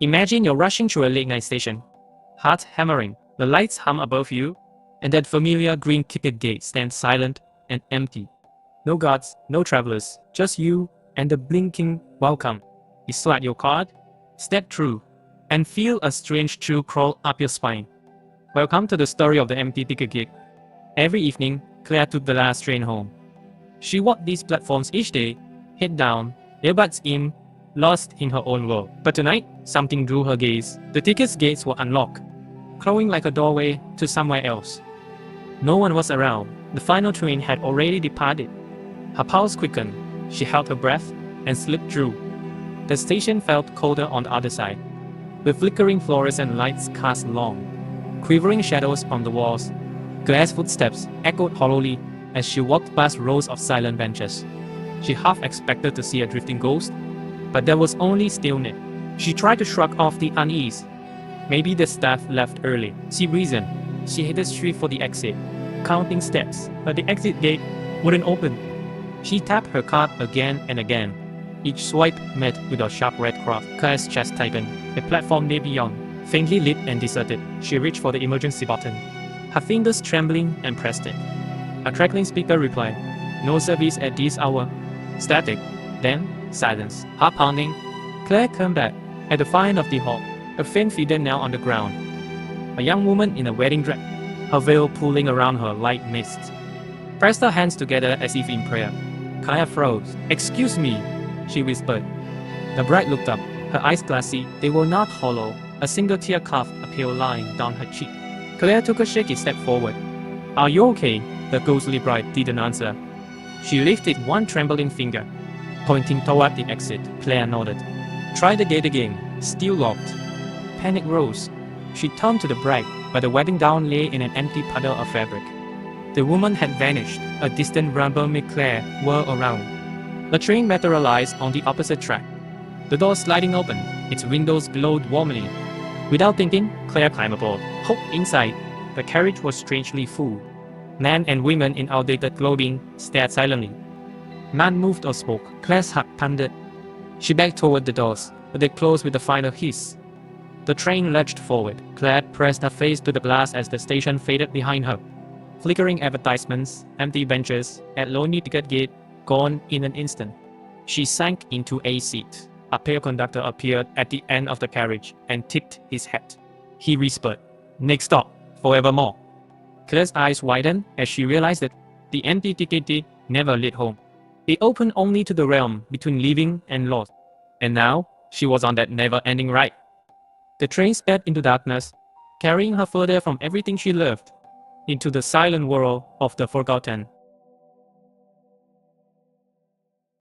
Imagine you're rushing through a late-night station. Heart hammering, the lights hum above you, and that familiar green ticket gate stands silent and empty. No guards, no travelers, just you and the blinking welcome. You slide your card, step through, and feel a strange chill crawl up your spine. Welcome to the story of the empty ticket gate. Every evening, Claire took the last train home. She walked these platforms each day, head down, earbuds in, lost in her own world. But tonight, something drew her gaze. The ticket's gates were unlocked, glowing like a doorway to somewhere else. No one was around. The final train had already departed. Her pulse quickened. She held her breath and slipped through. The station felt colder on the other side, with flickering fluorescent lights cast long, quivering shadows on the walls. Claire's footsteps echoed hollowly as she walked past rows of silent benches. She half expected to see a drifting ghost, but there was only stillness. She tried to shrug off the unease. Maybe the staff left early. She reasoned. She headed straight for the exit, counting steps, but the exit gate wouldn't open. She tapped her card again and again. Each swipe met with a sharp red cross. Claire's chest tightened. The platform lay beyond, faintly lit and deserted. She reached for the emergency button, her fingers trembling, and pressed it. A crackling speaker replied, "No service at this hour." Static. Then silence. Heart pounding. Claire came back. At the far end of the hall, a faint figure knelt on the ground. A young woman in a wedding dress, her veil pulling around her like mist, pressed her hands together as if in prayer. Claire froze. "Excuse me," she whispered. The bride looked up, her eyes glassy. They were not hollow. A single tear carved a pale line down her cheek. Claire took a shaky step forward. "Are you okay?" The ghostly bride didn't answer. She lifted one trembling finger, pointing toward the exit. Claire nodded. "Try the gate again." Still locked. Panic rose. She turned to the bride, but the wedding gown lay in an empty puddle of fabric. The woman had vanished. A distant rumble made Claire whirl around. The train materialized on the opposite track, the door sliding open. Its windows glowed warmly. Without thinking, Claire climbed aboard. Hope inside, the carriage was strangely full. Men and women in outdated clothing stared silently. None moved or spoke. Claire's heart pounded. She backed toward the doors, but they closed with a final hiss. The train lurched forward. Claire pressed her face to the glass as the station faded behind her. Flickering advertisements, empty benches, at lonely ticket gate, gone in an instant. She sank into a seat. A pale conductor appeared at the end of the carriage and tipped his hat. He whispered, "Next stop, Forevermore." Claire's eyes widened as she realized that the empty ticket gate never led home. It opened only to the realm between living and lost. And now, she was on that never-ending ride. The train sped into darkness, carrying her further from everything she loved, into the silent world of the forgotten.